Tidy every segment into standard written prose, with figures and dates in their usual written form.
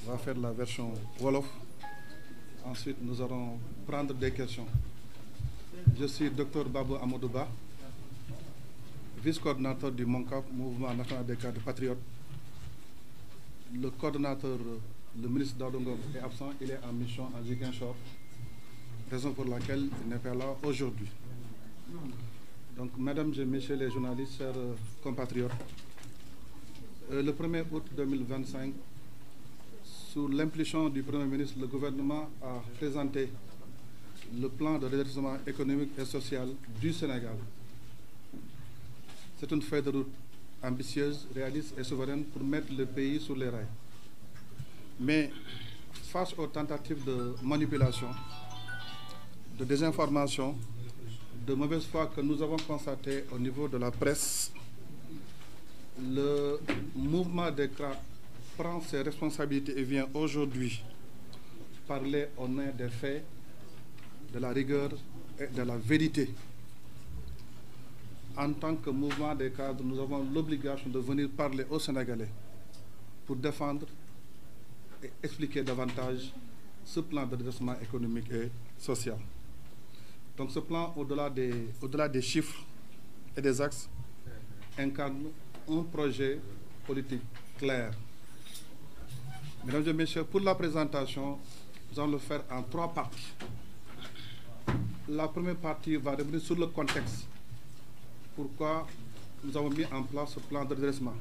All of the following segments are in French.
va faire la version Wolof. Ensuite, nous allons prendre des questions. Je suis Dr Babou Amadouba, vice-coordinateur du MONCAP, Mouvement National des Cadres Patriotes. Le coordonnateur, le ministre Daouda est absent, il est en mission à Ziguinchor, raison pour laquelle il n'est pas là aujourd'hui. Donc, mesdames et messieurs les journalistes, chers compatriotes, le 1er août 2025, sous l'impulsion du Premier ministre, le gouvernement a présenté le plan de redressement économique et social du Sénégal. C'est une feuille de route ambitieuse, réaliste et souveraine pour mettre le pays sur les rails. Mais face aux tentatives de manipulation, de désinformation, de mauvaise foi que nous avons constatées au niveau de la presse, le mouvement des CRA prend ses responsabilités et vient aujourd'hui parler au nom des faits, de la rigueur et de la vérité. En tant que mouvement des cadres, nous avons l'obligation de venir parler aux Sénégalais pour défendre et expliquer davantage ce plan de redressement économique et social. Donc ce plan, au-delà des chiffres et des axes, incarne un projet politique clair. Mesdames et messieurs, pour la présentation, nous allons le faire en 3 parties. La première partie va revenir sur le contexte. Pourquoi nous avons mis en place ce plan de redressement.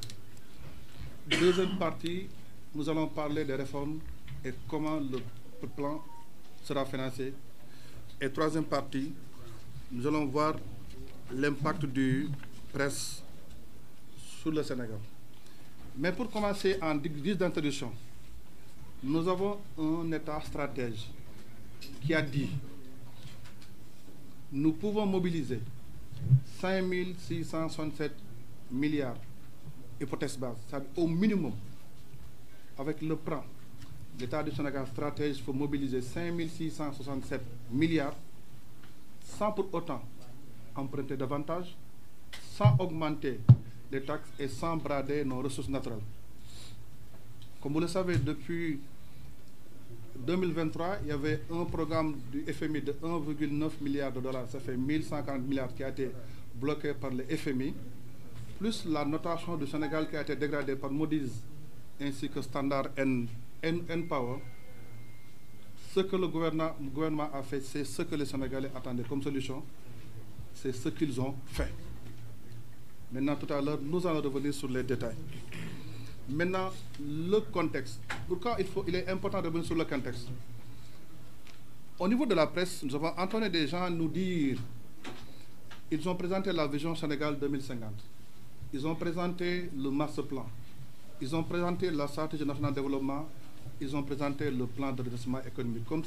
Deuxième partie, nous allons parler des réformes et comment le plan sera financé. Et troisième partie, nous allons voir l'impact du presse sur le Sénégal. Mais pour commencer en guise d'introduction, nous avons un État stratège qui a dit nous pouvons mobiliser 5 667 milliards, hypothèse base, c'est-à-dire au minimum, avec le plan, l'État du Sénégal stratège pour mobiliser 5 667 milliards, sans pour autant emprunter davantage, sans augmenter les taxes et sans brader nos ressources naturelles. Comme vous le savez, depuis 2023, il y avait un programme du FMI de 1,9 milliard de dollars, ça fait 1140 milliards qui a été bloqué par le FMI, plus la notation du Sénégal qui a été dégradée par Moody's ainsi que Standard & Power. Ce que le gouvernement a fait, c'est ce que les Sénégalais attendaient comme solution, c'est ce qu'ils ont fait. Maintenant, tout à l'heure, nous allons revenir sur les détails. Maintenant, le contexte. Pourquoi il est important de revenir sur le contexte? Au niveau de la presse, nous avons entendu des gens nous dire ils ont présenté la vision Sénégal 2050. Ils ont présenté le master plan. Ils ont présenté la stratégie nationale de développement. Ils ont présenté le plan de redressement économique, comme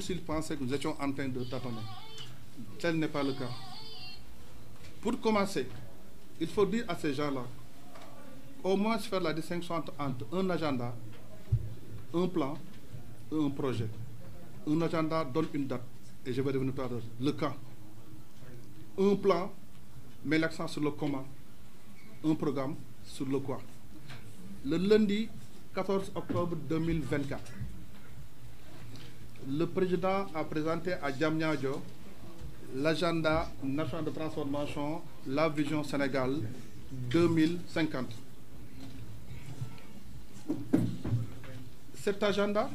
s'ils pensaient que nous étions en train de tâtonner. Tel n'est pas le cas. Pour commencer, il faut dire à ces gens-là, au moins faire la distinction entre un agenda, un plan et un projet. Un agenda donne une date, et je vais revenir tout à l'heure, le quand. Un plan met l'accent sur le comment, un programme sur le quoi. Le lundi 14 octobre 2024, le président a présenté à Diamniadio l'agenda national de transformation, la vision Sénégal 2050. Cet agenda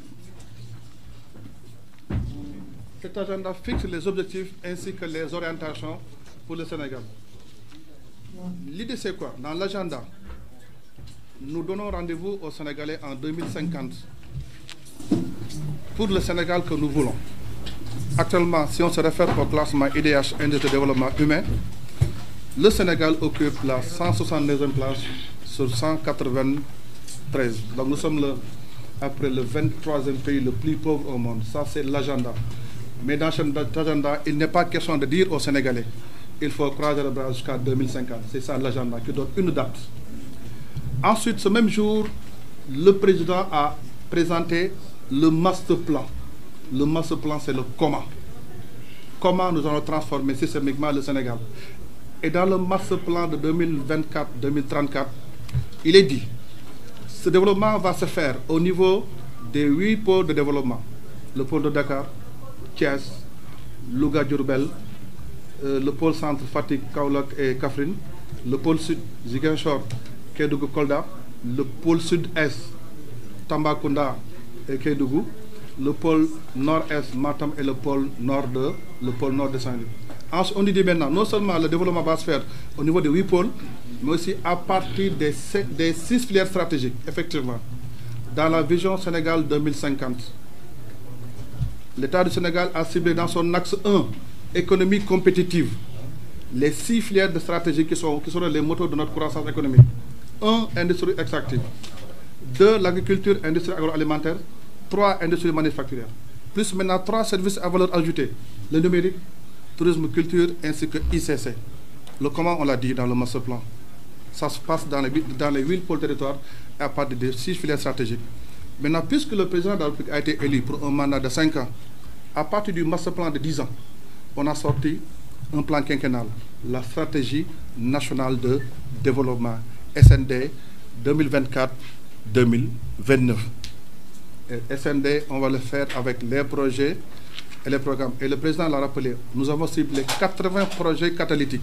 fixe les objectifs ainsi que les orientations pour le Sénégal. L'idée, c'est quoi? Dans l'agenda, nous donnons rendez-vous aux Sénégalais en 2050 pour le Sénégal que nous voulons. Actuellement, si on se réfère au classement IDH, Indice de développement humain, le Sénégal occupe la 169e place sur 193. Donc nous sommes après le 23e pays le plus pauvre au monde. Ça, c'est l'agenda. Mais dans cet agenda, il n'est pas question de dire aux Sénégalais il faut croiser le bras jusqu'à 2050. C'est ça l'agenda qui donne une date. Ensuite, ce même jour, le président a présenté le master plan. Le master plan, c'est le comment. Comment nous allons transformer systémiquement le Sénégal. Et dans le master plan de 2024-2034, il est dit, ce développement va se faire au niveau des 8 pôles de développement. Le pôle de Dakar, Thiès, Louga Diourbel, le pôle centre Fatick, Kaolack et Kaffrine, le pôle sud Ziguinchor, Kédougou, Kolda, le pôle sud-est Tambacounda et Kédougou, le pôle nord-est Matam et le pôle nord de Saint-Louis. Ensuite, on dit maintenant, non seulement le développement va se faire au niveau des 8 pôles, mais aussi à partir des 6 filières stratégiques, effectivement. Dans la vision Sénégal 2050, l'État du Sénégal a ciblé dans son axe 1, économie compétitive, les 6 filières de stratégie qui seront les moteurs de notre croissance économique. 1, industrie extractive. 2, l'agriculture, industrie agroalimentaire. 3, industrie manufacturière. Plus maintenant 3 services à valeur ajoutée. Le numérique, tourisme, culture, ainsi que ICC. Le comment, on l'a dit dans le master plan. Ça se passe dans les 8 pôles territoires à partir des 6 filières stratégiques. Maintenant, puisque le président de la République a été élu pour un mandat de 5 ans, à partir du master plan de 10 ans, on a sorti un plan quinquennal, la stratégie nationale de développement, SND 2024-2029. SND, on va le faire avec les projets et les programmes. Et le président l'a rappelé, nous avons ciblé 80 projets catalytiques.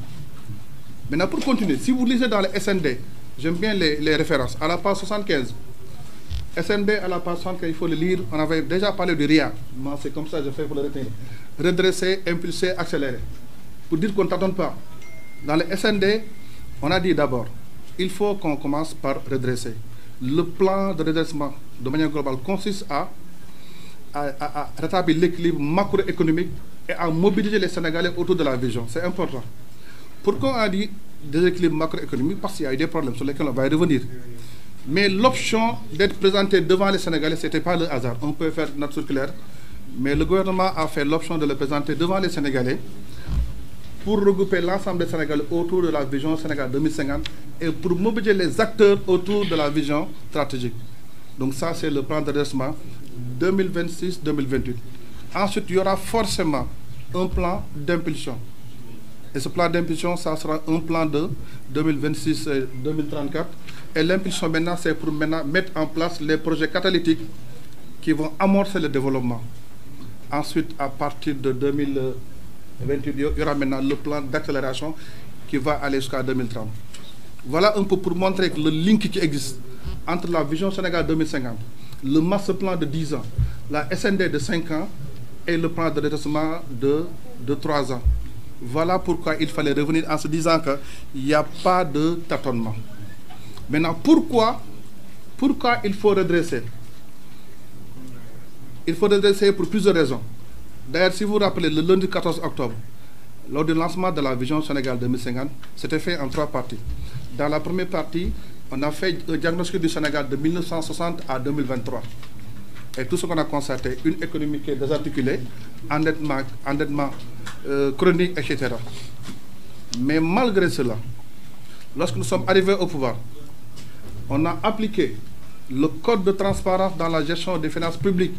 Maintenant, pour continuer, si vous lisez dans les SND, j'aime bien les références, à la page 75, SND à la page 75, il faut le lire, on avait déjà parlé du RIA, moi c'est comme ça que je fais pour le retenir. Redresser, impulser, accélérer. Pour dire qu'on ne t'attend pas. Dans les SND, on a dit d'abord, il faut qu'on commence par redresser. Le plan de redressement de manière globale consiste à rétablir l'équilibre macroéconomique et à mobiliser les Sénégalais autour de la vision. C'est important. Pourquoi on a dit déséquilibre macroéconomique? Parce qu'il y a eu des problèmes sur lesquels on va y revenir. Mais l'option d'être présenté devant les Sénégalais, ce n'était pas le hasard. On peut faire notre circulaire, mais le gouvernement a fait l'option de le présenter devant les Sénégalais pour regrouper l'ensemble des Sénégalais autour de la vision Sénégal 2050 et pour mobiliser les acteurs autour de la vision stratégique. Donc ça, c'est le plan de redressement 2026-2028. Ensuite, il y aura forcément un plan d'impulsion. Et ce plan d'impulsion, ça sera un plan de 2026-2034. Et l'impulsion maintenant, c'est pour mettre en place les projets catalytiques qui vont amorcer le développement. Ensuite, à partir de 2028, il y aura maintenant le plan d'accélération qui va aller jusqu'à 2030. Voilà un peu pour montrer que le link qui existe entre la vision Sénégal 2050, le master plan de 10 ans, la SND de 5 ans et le plan de redressement de 3 ans. Voilà pourquoi il fallait revenir en se disant qu'il n'y a pas de tâtonnement. Maintenant, pourquoi il faut redresser? Il faut redresser pour plusieurs raisons. D'ailleurs, si vous vous rappelez, le lundi 14 octobre, lors du lancement de la vision Sénégal 2050, c'était fait en 3 parties. Dans la première partie, on a fait un diagnostic du Sénégal de 1960 à 2023. Et tout ce qu'on a constaté, une économie qui est désarticulée, endettement chronique, etc. Mais malgré cela, lorsque nous sommes arrivés au pouvoir, on a appliqué le code de transparence dans la gestion des finances publiques,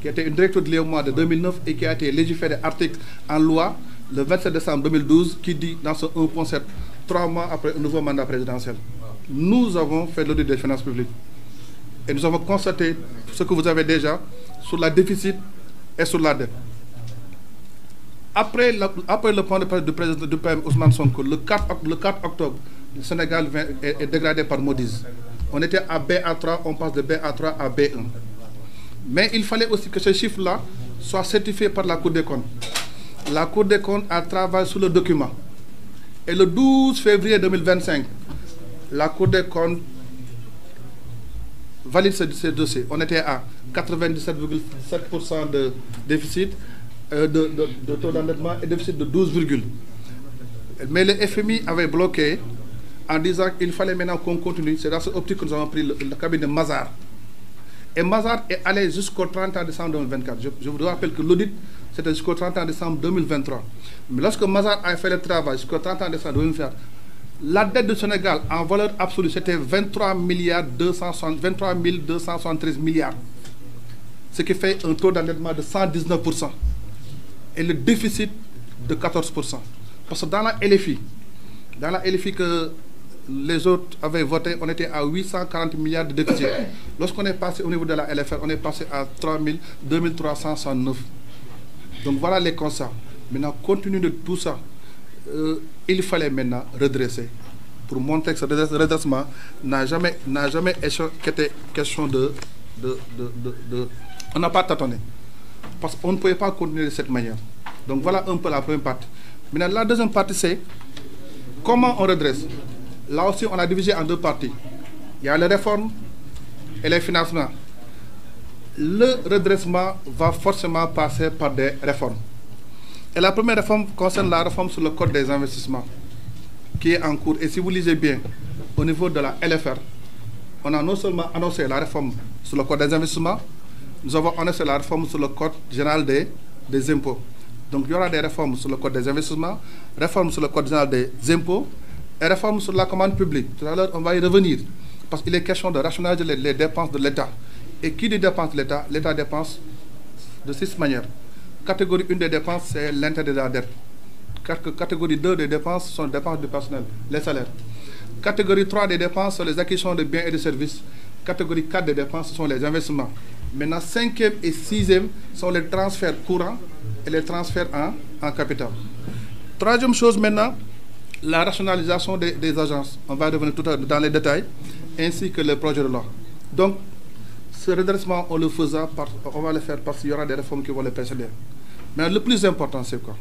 qui était une directive de l'UEMOA de 2009 et qui a été légiférée article en loi le 27 décembre 2012, qui dit dans ce 1.7, 3 mois après un nouveau mandat présidentiel. Nous avons fait l'audit des finances publiques. Et nous avons constaté ce que vous avez déjà sur la déficit et sur la dette. Après le point de presse du PM Ousmane Sonko, le 4 octobre, le Sénégal est dégradé par Moody's. On était à BA3, on passe de BA3 à B1. Mais il fallait aussi que ce chiffre-là soit certifié par la Cour des comptes. La Cour des comptes a travaillé sur le document. Et le 12 février 2025, la Cour des comptes valide ce dossier. On était à 97,7% de déficit, de taux d'endettement et déficit de 12, mais le FMI avait bloqué en disant qu'il fallait maintenant qu'on continue. C'est dans cette optique que nous avons pris le cabinet Mazars. Et Mazars est allé jusqu'au 31 décembre 2024. Je vous rappelle que l'audit, c'était jusqu'au 31 décembre 2023. Mais lorsque Mazars a fait le travail jusqu'au 31 décembre 2024, la dette du Sénégal en valeur absolue, c'était 23 273 milliards. Ce qui fait un taux d'endettement de 119%. Et le déficit de 14%. Parce que dans la LFI que les autres avaient voté, on était à 840 milliards de déficit. Lorsqu'on est passé au niveau de la LFR, on est passé à 2369. Donc voilà les constats. Maintenant, compte tenu de tout ça, il fallait maintenant redresser. Pour montrer que ce redressement n'a jamais été question de... On n'a pas tâtonné. Parce qu'on ne pouvait pas continuer de cette manière. Donc voilà un peu la première partie. Maintenant, la deuxième partie, c'est comment on redresse. Là aussi, on a divisé en deux parties. Il y a les réformes et les financements. Le redressement va forcément passer par des réformes. Et la première réforme concerne la réforme sur le code des investissements, qui est en cours. Et si vous lisez bien, au niveau de la LFR, on a non seulement annoncé la réforme sur le code des investissements, nous avons annoncé la réforme sur le code général des impôts. Donc il y aura des réformes sur le code des investissements, réformes sur le code général des impôts et réformes sur la commande publique. Tout à l'heure, on va y revenir, parce qu'il est question de rationaliser les dépenses de l'État. Et qui dit dépenses de l'État? L'État dépense de 6 manières. Catégorie 1 des dépenses, c'est l'intérêt de la dette. Catégorie 2 des dépenses sont les dépenses du personnel, les salaires. Catégorie 3 des dépenses sont les acquisitions de biens et de services. Catégorie 4 des dépenses sont les investissements. Maintenant, 5e et 6e sont les transferts courants et les transferts en capital. Troisième chose maintenant, la rationalisation des agences. On va revenir tout à l'heure dans les détails, ainsi que le projet de loi. Donc, ce redressement, on va le faire parce qu'il y aura des réformes qui vont le précéder. Mais le plus important, c'est quoi?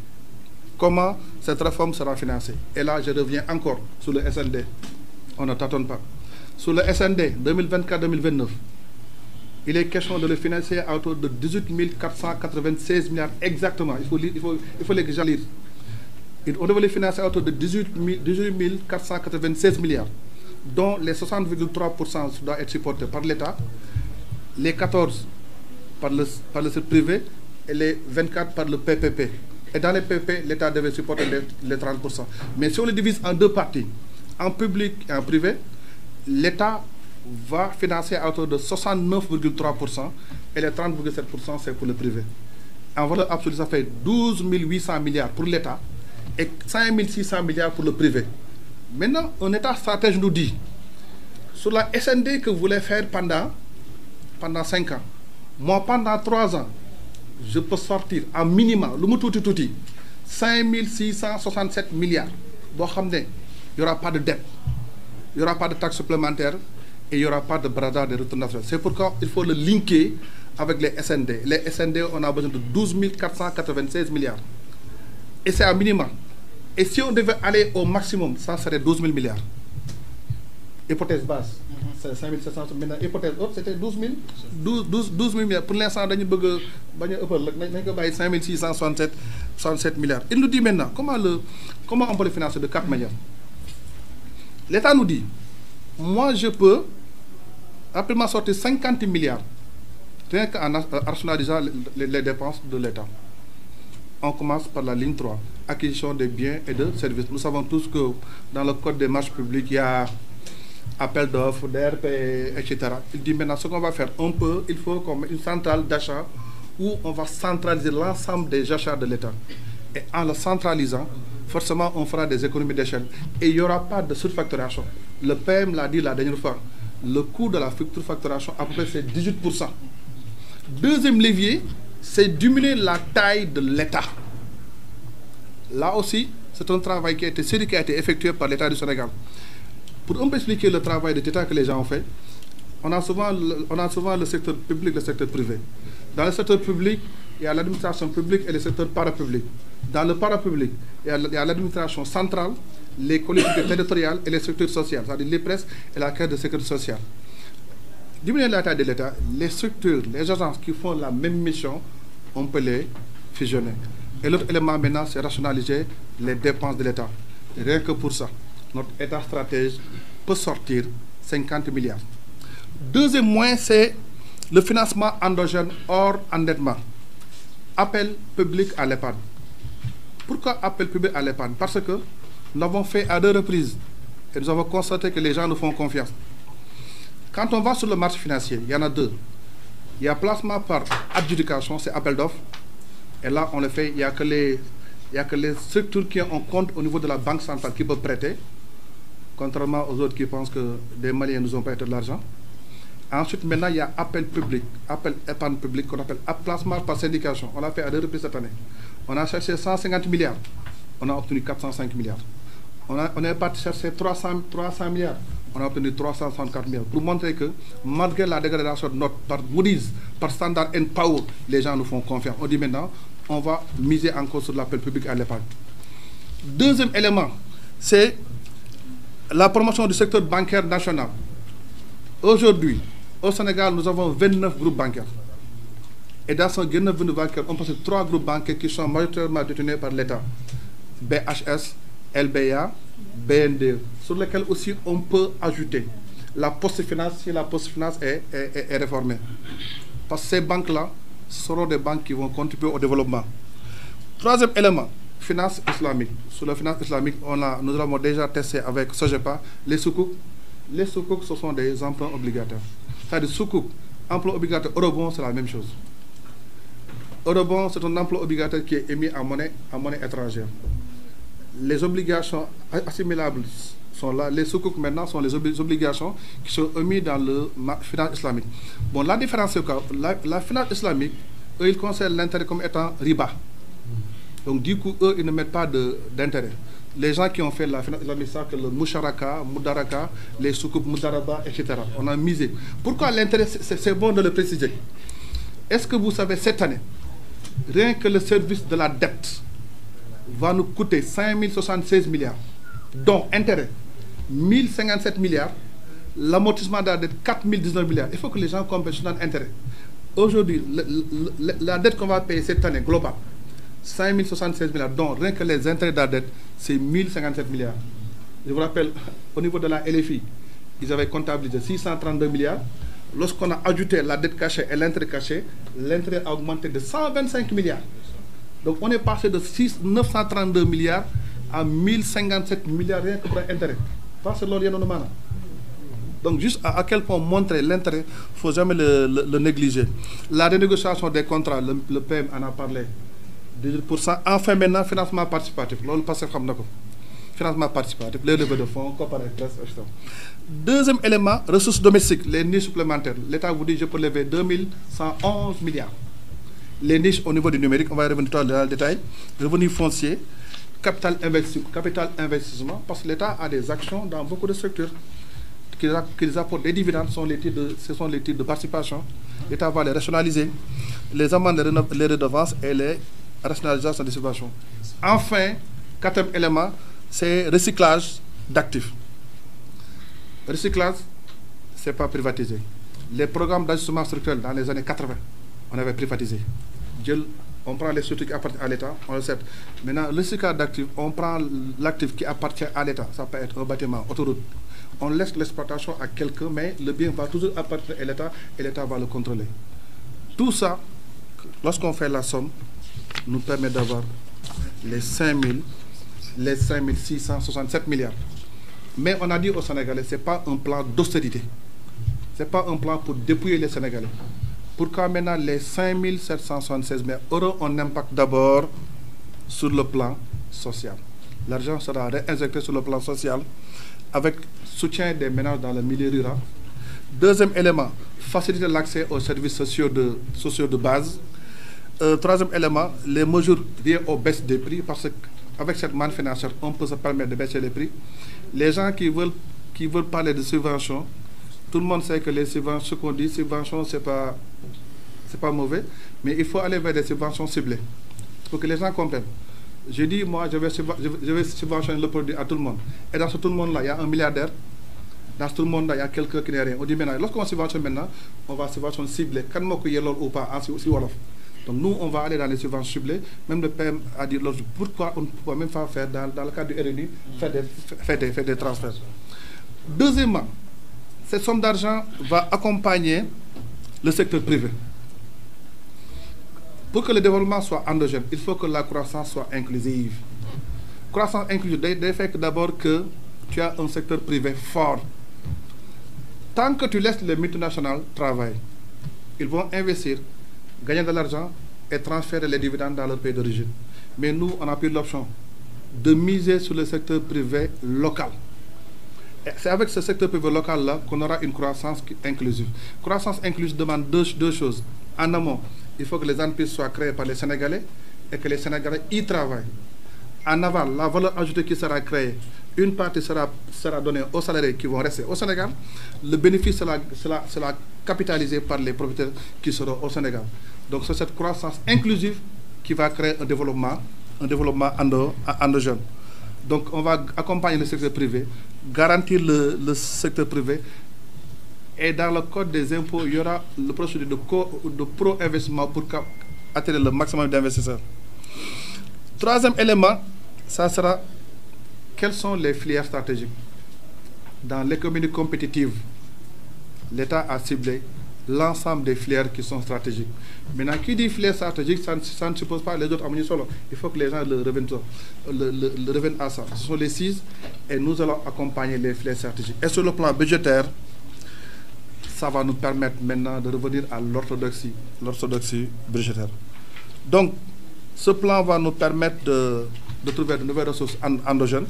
Comment cette réforme sera financée? Et là, je reviens encore sur le SND. On ne tâtonne pas. Sur le SND 2024-2029, il est question de le financer à hauteur de 18 496 milliards exactement. Il faut les déjà lire. On devait les financer à hauteur de 18 496 milliards, dont les 60,3% doivent être supportés par l'État, les 14 par le secteur privé et les 24 par le PPP. Et dans les PPP, l'État devait supporter les 30%. Mais si on le divise en deux parties, en public et en privé, l'État va financer à hauteur de 69,3% et les 30,7% c'est pour le privé. En valeur absolue, ça fait 12 800 milliards pour l'État et 5 600 milliards pour le privé. Maintenant, un État stratège nous dit, sur la SND que vous voulez faire pendant 5 ans, moi pendant 3 ans, je peux sortir en minimum, le tout, 5 667 milliards. Il n'y aura pas de dette, il n'y aura pas de taxes supplémentaires et il n'y aura pas de bradage des retours nationaux. C'est pourquoi il faut le linker avec les SND. Les SND, on a besoin de 12 496 milliards. Et c'est un minimum. Et si on devait aller au maximum, ça serait 12 000 milliards. Hypothèse basse, c'est 5 700. Maintenant, hypothèse haute, c'était 12 000 milliards. Pour l'instant, on a 5 667 milliards. Il nous dit maintenant, comment on peut le financer de 4 manières. L'État nous dit, moi je peux rapidement sortir 50 milliards, rien qu'en rationalisant les dépenses de l'État. On commence par la ligne 3, acquisition des biens et de services. Nous savons tous que dans le code des marchés publics, il y a appel d'offres, DRP, etc. Il dit maintenant ce qu'on va faire, il faut comme une centrale d'achat où on va centraliser l'ensemble des achats de l'État. Et en le centralisant, forcément, on fera des économies d'échelle. Et il n'y aura pas de surfacturation. Le PM l'a dit la dernière fois, le coût de la surfacturation, à peu près, c'est 18%. Deuxième levier, c'est diminuer la taille de l'État. Là aussi, c'est un travail qui a été effectué par l'État du Sénégal. Pour un peu expliquer le travail de l'État que les gens ont fait, on a souvent le secteur public et le secteur privé. Dans le secteur public, il y a l'administration publique et le secteur parapublic. Dans le parapublic, il y a l'administration centrale, les collectivités territoriales et les structures sociales, c'est-à-dire les presses et la caisse de sécurité sociale. Diminuer la taille de l'État, les structures, les agences qui font la même mission, on peut les fusionner. Et l'autre élément maintenant, c'est rationaliser les dépenses de l'État. Rien que pour ça, notre État stratège peut sortir 50 milliards. Deuxième moyen, c'est le financement endogène hors endettement. Appel public à l'épargne. Pourquoi appel public à l'épargne? Parce que nous l'avons fait à 2 reprises et nous avons constaté que les gens nous font confiance. Quand on va sur le marché financier, il y en a 2. Il y a placement par adjudication, c'est appel d'offres. Et là, on le fait, il n'y a que les structures qui ont un compte au niveau de la banque centrale qui peuvent prêter, contrairement aux autres qui pensent que des Maliens nous ont prêté de l'argent. Ensuite, maintenant, il y a appel public, appel épargne publique qu'on appelle placement par syndication. On l'a fait à 2 reprises cette année. On a cherché 150 milliards. On a obtenu 405 milliards. On est parti chercher 300 milliards. On a obtenu 364 milliards. Pour montrer que, malgré la dégradation de notre par Moody's, par Standard & Poor's, les gens nous font confiance. On dit maintenant, on va miser encore sur l'appel public à l'épargne. Deuxième élément, c'est la promotion du secteur bancaire national. Aujourd'hui, au Sénégal, nous avons 29 groupes bancaires. Et dans ce 29 groupes bancaires, on possède 3 groupes bancaires qui sont majoritairement détenus par l'État. BHS, LBA, BND, sur lesquels aussi on peut ajouter la Poste Finance si la Poste Finance est réformée. Parce que ces banques-là seront des banques qui vont contribuer au développement. Troisième élément, finance islamique. Sur la finance islamique, nous avons déjà testé avec Sogepa les soukouk. Les soukouk, ce sont des emprunts obligataires. C'est-à-dire soukouk, emprunt obligataire, eurobond, c'est la même chose. Eurobond, c'est un emprunt obligataire qui est émis en monnaie étrangère. Les obligations assimilables sont là. Les soukouk maintenant sont les obligations qui sont émises dans la finance islamique. Bon, la différence c'est quoi? La finance islamique, eux, ils considèrent l'intérêt comme étant riba. Donc du coup, eux, ils ne mettent pas d'intérêt. Les gens qui ont fait la finance islamique savent que le Moucharaka, Moudaraka, les soukouk, Moudaraba, etc. On a misé. Pourquoi l'intérêt, c'est bon de le préciser? Est-ce que vous savez, cette année, rien que le service de la dette va nous coûter 5076 milliards, dont intérêt 1057 milliards, l'amortissement de la dette 4019 milliards. Il faut que les gens comprennent dans l'intérêt. Aujourd'hui, la dette qu'on va payer cette année globale, 5076 milliards, dont rien que les intérêts de la dette, c'est 1057 milliards. Je vous rappelle, au niveau de la LFI, ils avaient comptabilisé 632 milliards. Lorsqu'on a ajouté la dette cachée et l'intérêt caché, l'intérêt a augmenté de 125 milliards. Donc on est passé de 932 milliards à 1057 milliards rien que pour l'intérêt. C'est l'orientement. Donc juste à quel point montrer l'intérêt, il ne faut jamais le négliger. La renégociation des contrats, le PM en a parlé. 18%. Enfin maintenant, financement participatif. Financement participatif, les levées de fonds, etc. Deuxième élément, ressources domestiques, les niches supplémentaires. L'État vous dit je peux lever 2111 milliards. Les niches au niveau du numérique, on va revenir dans le détail. Revenus fonciers, capital investissement, parce que l'État a des actions dans beaucoup de structures qu'ils apportent des dividendes, ce sont les titres de participation. L'État va les rationaliser, les amendes, les redevances et les rationalisations des subventions. Enfin, quatrième élément, c'est recyclage d'actifs. Recyclage, ce n'est pas privatisé. Les programmes d'ajustement structurel dans les années 80, on avait privatisé. On prend les structures qui appartiennent à l'État, on le sait. Maintenant, le recyclage d'actifs, on prend l'actif qui appartient à l'État. Ça peut être un bâtiment, autoroute. On laisse l'exploitation à quelqu'un, mais le bien va toujours appartenir à l'État et l'État va le contrôler. Tout ça, lorsqu'on fait la somme, nous permet d'avoir les 5667 milliards. Mais on a dit aux Sénégalais, ce n'est pas un plan d'austérité. Ce n'est pas un plan pour dépouiller les Sénégalais. Pourquoi maintenant les 5776 milliards auront un impact d'abord sur le plan social. L'argent sera réinjecté sur le plan social avec soutien des ménages dans le milieu rural. Deuxième élément, faciliter l'accès aux services sociaux de base. Troisième élément, les mesures liées aux baisses des prix, parce qu'avec cette manne financière, on peut se permettre de baisser les prix. Les gens qui veulent parler de subventions, tout le monde sait que les subventions, ce qu'on dit, subventions, c'est pas mauvais, mais il faut aller vers des subventions ciblées, pour que les gens comprennent. Je dis, moi, je vais subventionner le produit à tout le monde. Et dans ce tout le monde-là, il y a un milliardaire. Dans tout le monde, il y a quelqu'un qui n'est rien. On dit maintenant, lorsqu'on subventionne maintenant, on va subventionner ciblé. Quand on peut ou pas, si Wolof. Donc nous, on va aller dans les subventions ciblées. Même le PM a dit pourquoi on ne peut même pas faire, dans le cadre du RNU, faire des transferts. Deuxièmement, cette somme d'argent va accompagner le secteur privé. Pour que le développement soit endogène, il faut que la croissance soit inclusive. Croissance inclusive, fait d'abord que tu as un secteur privé fort. Tant que tu laisses les multinationales travailler, ils vont investir, gagner de l'argent et transférer les dividendes dans leur pays d'origine. Mais nous, on a pris l'option de miser sur le secteur privé local. C'est avec ce secteur privé local-là qu'on aura une croissance inclusive. Croissance inclusive demande deux choses. En amont, il faut que les entreprises soient créées par les Sénégalais et que les Sénégalais y travaillent. En aval, la valeur ajoutée qui sera créée, une partie sera donnée aux salariés qui vont rester au Sénégal. Le bénéfice sera capitalisé par les propriétaires qui seront au Sénégal. Donc c'est cette croissance inclusive qui va créer un développement endogène. Donc on va accompagner le secteur privé, garantir le secteur privé, et dans le code des impôts, il y aura le procédure de pro-investissement pour attirer le maximum d'investisseurs. Troisième élément, ça sera quelles sont les filières stratégiques. Dans l'économie compétitive, l'État a ciblé l'ensemble des filières qui sont stratégiques. Maintenant, qui dit filière stratégique, ça ne suppose pas les autres amunis solo. Il faut que les gens le reviennent à ça. Ce sont les 6 et nous allons accompagner les filières stratégiques. Et sur le plan budgétaire, ça va nous permettre maintenant de revenir à l'orthodoxie budgétaire. Donc, ce plan va nous permettre de trouver de nouvelles ressources endogènes,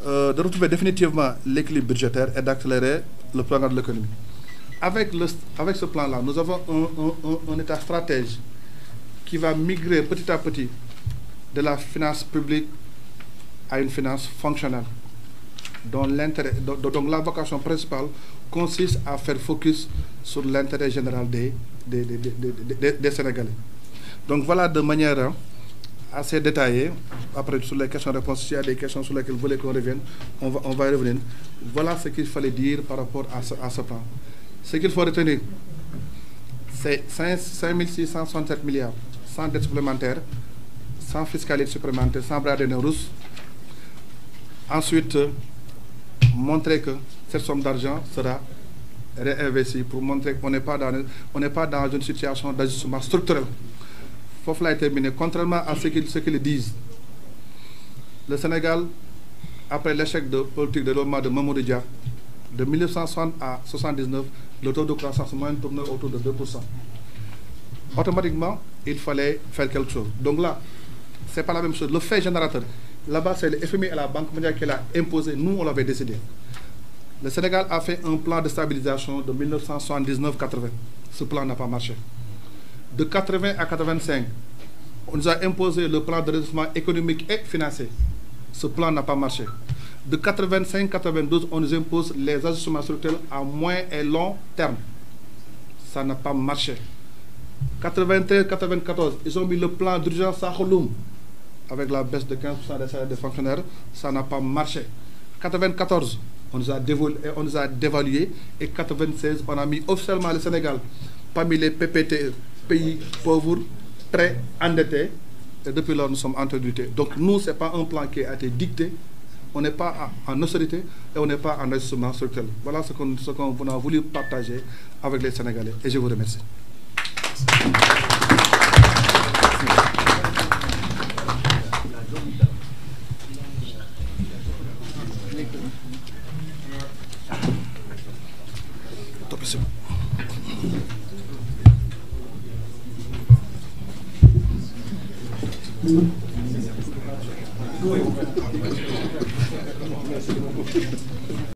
de retrouver définitivement l'équilibre budgétaire et d'accélérer le programme de l'économie. Avec ce plan-là, nous avons un État stratège qui va migrer petit à petit de la finance publique à une finance fonctionnelle, dont la vocation principale consiste à faire focus sur l'intérêt général des Sénégalais. Donc voilà, de manière assez détaillée, après sur les questions-réponses, s'il y a des questions sur lesquelles vous voulez qu'on revienne, on va y revenir. Voilà ce qu'il fallait dire par rapport à ce plan. Ce qu'il faut retenir, c'est 5 667 milliards, sans dette supplémentaire, sans fiscalité supplémentaire, sans bras de nez russes. Ensuite, montrer que cette somme d'argent sera réinvestie pour montrer qu'on n'est pas dans une situation d'ajustement structurel. Il faut terminer. Contrairement à ce qu'ils disent, le Sénégal, après l'échec de politique de développement de Mamadou Dia, de 1960 à 1979, le taux de croissance moyenne tournait autour de 2%. Automatiquement, il fallait faire quelque chose. Donc là, ce n'est pas la même chose. Le fait générateur, là-bas, c'est le FMI et la Banque mondiale qui l'a imposé. Nous, on l'avait décidé. Le Sénégal a fait un plan de stabilisation de 1979-80. Ce plan n'a pas marché. De 80 à 85, on nous a imposé le plan de redressement économique et financier. Ce plan n'a pas marché. De 85-92, on nous impose les ajustements structurels à moyen et long terme. Ça n'a pas marché. 93-94, ils ont mis le plan d'urgence Sakholoum avec la baisse de 15% des salaires des fonctionnaires. Ça n'a pas marché. 94, on nous a dévalué. Et 96, on a mis officiellement le Sénégal parmi les PPT, pays pauvres, très endettés. Et depuis là, nous sommes en train de lutter. Donc nous, ce n'est pas un plan qui a été dicté. On n'est pas en austérité et on n'est pas en ajustement structurel. Voilà ce qu'on a voulu partager avec les Sénégalais. Et je vous remercie. Merci beaucoup.